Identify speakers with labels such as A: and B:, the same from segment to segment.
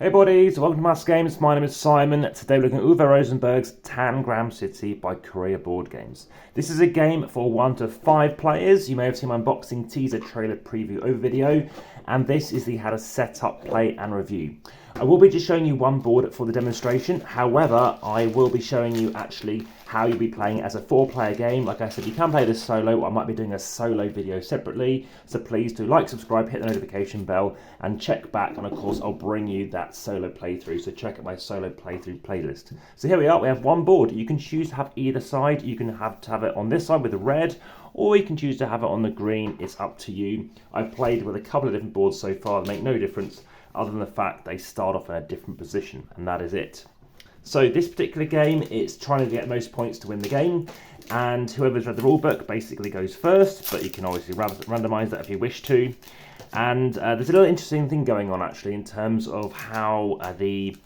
A: Hey buddies, welcome to AmassGames. My name is Simon. Today we're looking at Uwe Rosenberg's Tangram City by Korea Board Games. This is a game for 1 to 5 players. You may have seen my unboxing, teaser, trailer, preview over video, and this is the how to set up, play and review. I will be just showing you one board for the demonstration. However, I will be showing you actually how you'll be playing as a 4-player game. Like I said, you can play this solo. I might be doing a solo video separately. So please do like, subscribe, hit the notification bell and check back. And of course, I'll bring you that solo playthrough. So check out my solo playthrough playlist. So here we are. We have one board. You can choose to have either side. You can have it on this side with the red, or you can choose to have it on the green. It's up to you. I've played with a couple of different boards so far. They make no difference other than the fact they start off in a different position, and that is it. So this particular game, it's trying to get most points to win the game, and whoever's read the rulebook basically goes first, but you can obviously randomise that if you wish to. And there's a little interesting thing going on actually in terms of how the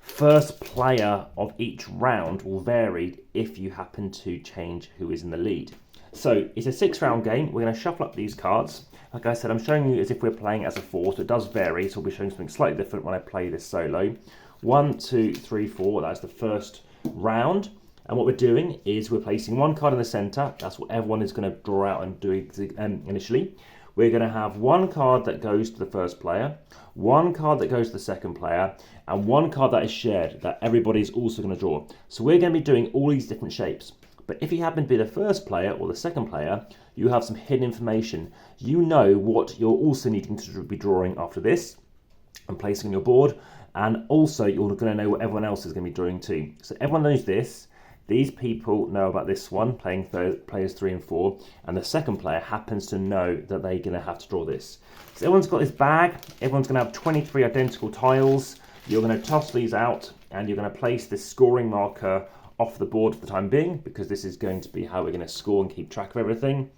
A: first player of each round will vary if you happen to change who is in the lead. So it's a 6-round game. We're going to shuffle up these cards. Like I said, I'm showing you as if we're playing as a 4, so it does vary. So I'll be showing something slightly different when I play this solo. 1, 2, 3, 4, that's the first round. And what we're doing is we're placing one card in the centre. That's what everyone is going to draw out and do initially. We're going to have one card that goes to the first player, one card that goes to the second player, and one card that is shared that everybody's also going to draw. So we're going to be doing all these different shapes. But if you happen to be the first player or the second player, you have some hidden information. You know what you're also needing to be drawing after this and placing on your board. And also you're going to know what everyone else is going to be drawing too. So everyone knows this. These people know about this one, playing players 3 and 4. And the second player happens to know that they're going to have to draw this. So everyone's got this bag. Everyone's going to have 23 identical tiles. You're going to toss these out and you're going to place this scoring marker off the board for the time being, because this is going to be how we're going to score and keep track of everything.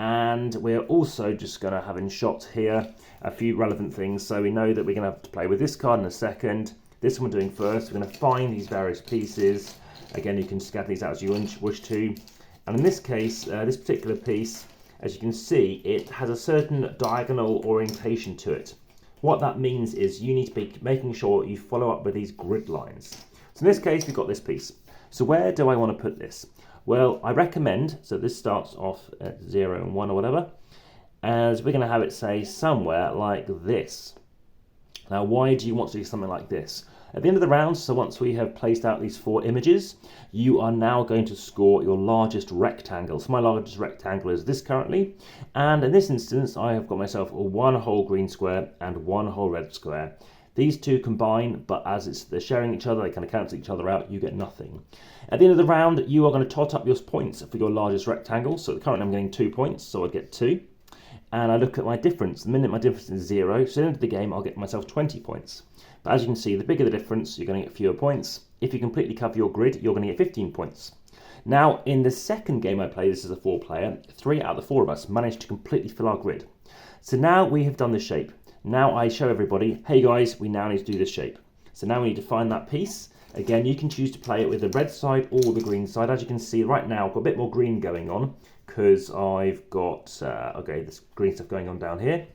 A: And we're also just going to have in shots here a few relevant things. So we know that we're going to have to play with this card in a second. This one we're doing first. We're going to find these various pieces. Again, you can scatter these out as you wish to. And in this case, this particular piece, as you can see, it has a certain diagonal orientation to it. What that means is you need to be making sure you follow up with these grid lines. So in this case, we've got this piece. So where do I want to put this? Well, I recommend, so this starts off at 0 and 1 or whatever, as we're going to have it say somewhere like this. Now, why do you want to do something like this? At the end of the round, so once we have placed out these 4 images, you are now going to score your largest rectangle. So my largest rectangle is this currently, and in this instance, I have got myself a 1 whole green square and 1 whole red square. These two combine, but as they're sharing each other, they kind of cancel each other out, you get nothing. At the end of the round, you are going to tot up your points for your largest rectangle. So currently I'm getting 2 points, so I get 2. And I look at my difference. The minute my difference is 0, so at the end of the game, I'll get myself 20 points. But as you can see, the bigger the difference, you're going to get fewer points. If you completely cover your grid, you're going to get 15 points. Now, in the second game I played, this is a 4-player, 3 out of the 4 of us managed to completely fill our grid. So now we have done the shape. Now I show everybody, hey guys, we now need to do this shape. So now we need to find that piece. Again, you can choose to play it with the red side or the green side. As you can see right now, I've got a bit more green going on because I've got, this green stuff going on down here.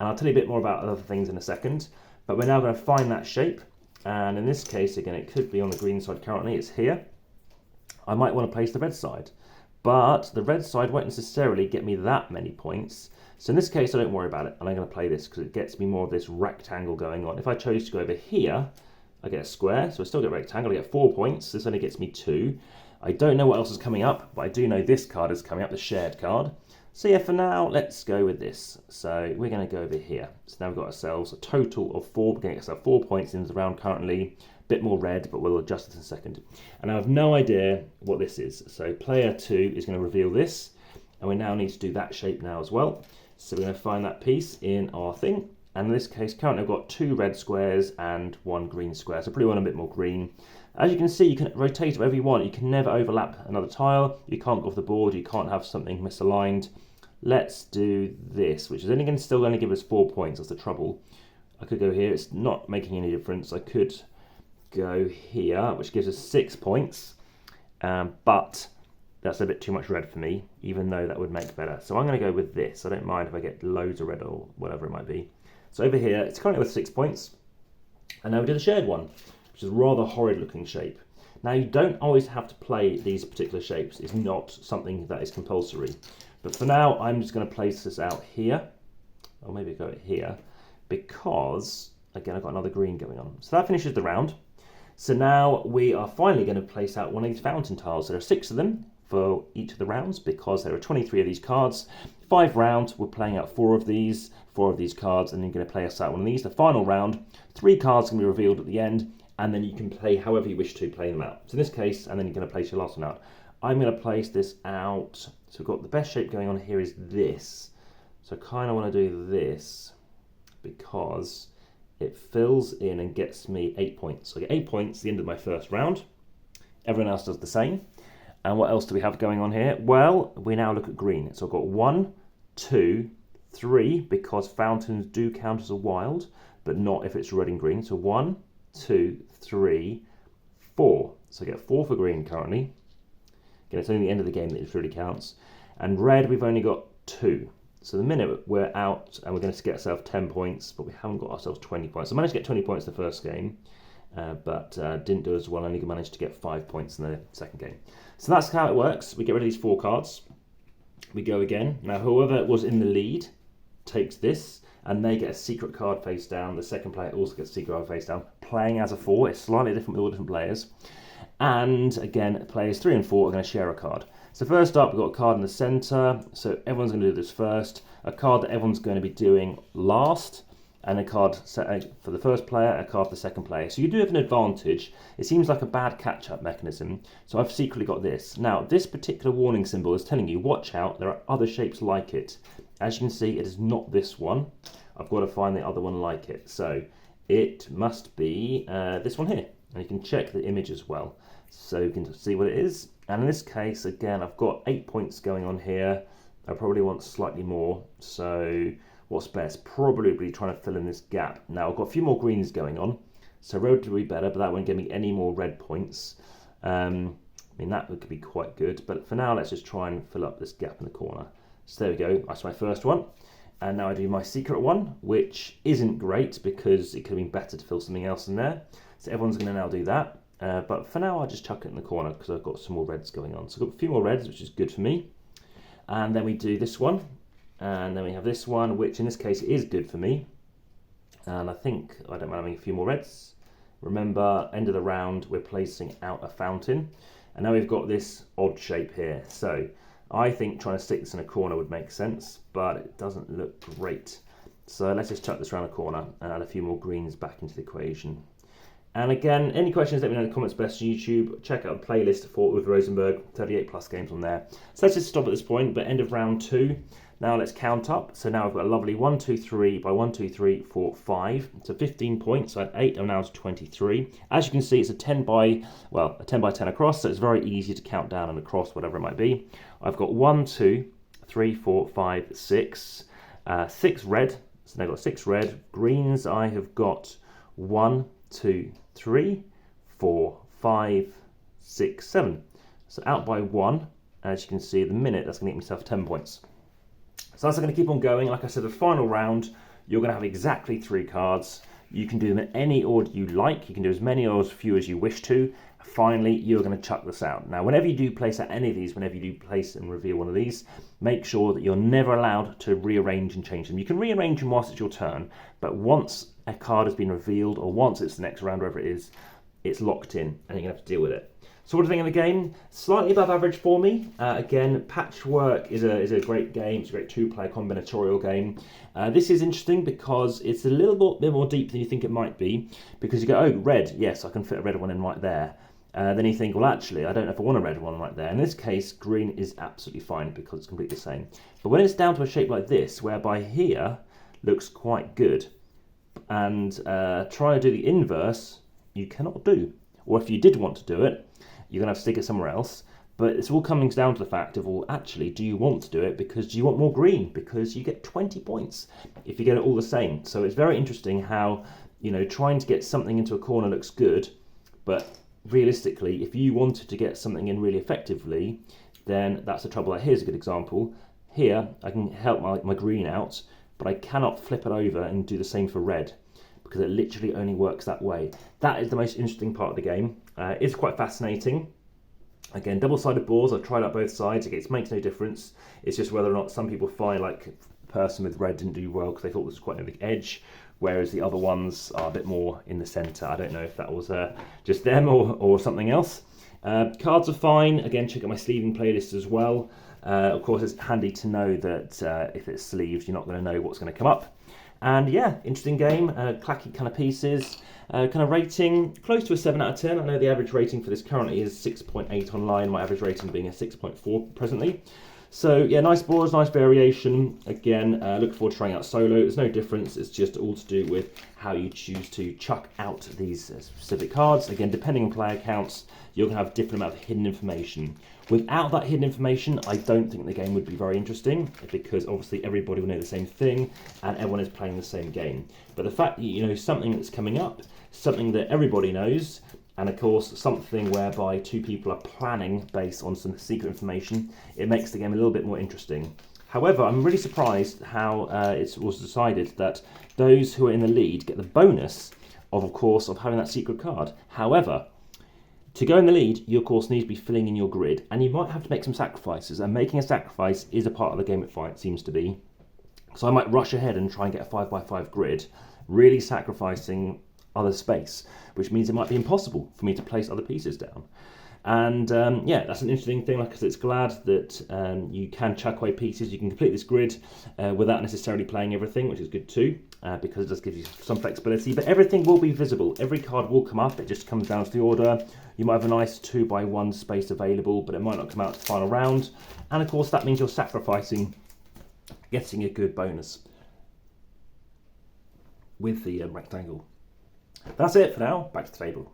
A: And I'll tell you a bit more about other things in a second. But we're now going to find that shape. And in this case, again, it could be on the green side currently. It's here. I might want to place the red side. But the red side won't necessarily get me that many points. So in this case, I don't worry about it, and I'm going to play this because it gets me more of this rectangle going on. If I chose to go over here, I get a square, so I still get a rectangle. I get 4 points. This only gets me 2. I don't know what else is coming up, but I do know this card is coming up, the shared card. So yeah, for now, let's go with this. So we're going to go over here. So now we've got ourselves a total of 4. We're going to get ourselves 4 points in the round currently. A bit more red, but we'll adjust it in a second. And I have no idea what this is. So player 2 is going to reveal this, and we now need to do that shape now as well. So we're going to find that piece in our thing. And in this case, currently I've got 2 red squares and 1 green square. So I probably want a bit more green. As you can see, you can rotate whatever you want. You can never overlap another tile. You can't go off the board. You can't have something misaligned. Let's do this, which is only still going to give us 4 points. That's the trouble. I could go here. It's not making any difference. I could go here, which gives us 6 points. But that's a bit too much red for me, even though that would make better. So I'm going to go with this. I don't mind if I get loads of red or whatever it might be. So over here, it's currently with 6 points. And now we do the shared one, which is a rather horrid looking shape. Now you don't always have to play these particular shapes. It's not something that is compulsory. But for now, I'm just going to place this out here, or maybe go here, because, again, I've got another green going on. So that finishes the round. So now we are finally going to place out one of these fountain tiles. There are 6 of them for each of the rounds because there are 23 of these cards. 5 rounds, we're playing out 4 of these cards, and then you're going to play us out one of these. The final round, 3 cards can be revealed at the end, and then you can play however you wish to play them out. So in this case, and then you're going to place your last one out. I'm going to place this out. So we've got the best shape going on here is this. So I kind of want to do this because it fills in and gets me 8 points. So I get 8 points at the end of my first round. Everyone else does the same. And what else do we have going on here? Well, we now look at green. So I've got 1, 2, 3, because fountains do count as a wild, but not if it's red and green. So 1, 2, 3, 4. So I get 4 for green currently. Again, it's only the end of the game that it really counts. And red, we've only got 2. So the minute we're out and we're going to get ourselves 10 points, but we haven't got ourselves 20 points. So I managed to get 20 points the first game, but didn't do as well. I only managed to get 5 points in the second game. So that's how it works. We get rid of these 4 cards. We go again. Now, whoever was in the lead takes this, and they get a secret card face down. The second player also gets a secret card face down, playing as a 4. It's slightly different with all different players. And again, players 3 and 4 are going to share a card. So first up, we've got a card in the centre. So everyone's going to do this first. A card that everyone's going to be doing last. And a card set for the first player, a card for the second player. So you do have an advantage. It seems like a bad catch-up mechanism. So I've secretly got this. Now, this particular warning symbol is telling you, watch out, there are other shapes like it. As you can see, it is not this one. I've got to find the other one like it. So it must be this one here. And you can check the image as well. So you can see what it is. And in this case, again, I've got 8 points going on here. I probably want slightly more. So what's best? Probably trying to fill in this gap. Now, I've got a few more greens going on. So red would be better, but that won't give me any more red points. I mean, that could be quite good. But for now, let's just try and fill up this gap in the corner. So there we go. That's my first one. And now I do my secret one, which isn't great because it could have been better to fill something else in there. So everyone's going to now do that. But for now, I'll just chuck it in the corner because I've got some more reds going on. So I've got a few more reds, which is good for me. And then we do this one. And then we have this one, which in this case is good for me. And I think I don't mind having a few more reds. Remember, end of the round, we're placing out a fountain. And now we've got this odd shape here. So I think trying to stick this in a corner would make sense, but it doesn't look great. So let's just chuck this around a corner and add a few more greens back into the equation. And again, any questions, let me know in the comments best on YouTube. Check out a playlist for Uwe Rosenberg, 38 plus games on there. So let's just stop at this point, but end of round 2. Now let's count up. So now I've got a lovely 1, 2, 3 by 1, 2, 3, 4, 5. So 15 points. So I had 8, I'm now to 23. As you can see, it's a 10 by 10 across, so it's very easy to count down and across, whatever it might be. I've got 1, 2, 3, 4, 5, 6. 6 red. So now I've got 6 red. Greens, I have got 1, 2, 3, 4, 5, 6, 7. So out by 1, as you can see, the minute that's going to get myself 10 points. So that's going to keep on going. Like I said, the final round, you're going to have exactly 3 cards. You can do them in any order you like. You can do as many or as few as you wish to. Finally, you're going to chuck this out. Now, whenever you do place out any of these, whenever you do place and reveal one of these, make sure that you're never allowed to rearrange and change them. You can rearrange them whilst it's your turn, but once a card has been revealed, or once it's the next round, wherever it is, it's locked in, and you're going to have to deal with it. So what do you think of the game? Slightly above average for me. Again, Patchwork is a great game. It's a great 2-player combinatorial game. This is interesting because it's a little bit more deep than you think it might be. Because you go, oh, red, yes, I can fit a red one in right there. Then you think, well, actually, I don't know if I want a red one right there. In this case, green is absolutely fine because it's completely the same. But when it's down to a shape like this, whereby here looks quite good, and trying to do the inverse, you cannot do. Or if you did want to do it, you're going to have to stick it somewhere else. But it's all coming down to the fact of, well, actually, do you want to do it? Because do you want more green? Because you get 20 points if you get it all the same. So it's very interesting how, trying to get something into a corner looks good, but realistically, if you wanted to get something in really effectively, then that's the trouble. Here's a good example. Here, I can help my green out, but I cannot flip it over and do the same for red. because it literally only works that way. That is the most interesting part of the game. It's quite fascinating. Again, double-sided boards, I've tried out both sides. It makes no difference. It's just whether or not some people find, like, the person with red didn't do well because they thought this was quite a big edge, whereas the other ones are a bit more in the centre. I don't know if that was just them or something else. Cards are fine. Again, check out my sleeving playlist as well. Of course, it's handy to know that if it's sleeved, you're not going to know what's going to come up. And yeah, interesting game, clacky kind of pieces. Kind of rating, close to a 7 out of 10. I know the average rating for this currently is 6.8 online, my average rating being a 6.4 presently. So yeah, nice boards, nice variation. Again, look forward to trying out solo. There's no difference, it's just all to do with how you choose to chuck out these specific cards. Again, depending on player counts, you're going to have a different amount of hidden information. Without that hidden information, I don't think the game would be very interesting, because obviously everybody will know the same thing and everyone is playing the same game. But the fact that you know something that's coming up, something that everybody knows, and of course something whereby two people are planning based on some secret information, it makes the game a little bit more interesting. However, I'm really surprised how it was decided that those who are in the lead get the bonus of course, of having that secret card. However, to go in the lead, you of course need to be filling in your grid, and you might have to make some sacrifices, and making a sacrifice is a part of the game it seems to be. So I might rush ahead and try and get a 5x5 grid, really sacrificing other space, which means it might be impossible for me to place other pieces down. And yeah, that's an interesting thing. Like I said, it's glad that you can chuck away pieces. You can complete this grid without necessarily playing everything, which is good too, because it does give you some flexibility. But everything will be visible. Every card will come up. It just comes down to the order. You might have a nice 2x1 space available, but it might not come out the final round. And of course, that means you're sacrificing getting a good bonus with the rectangle. That's it for now. Back to the table.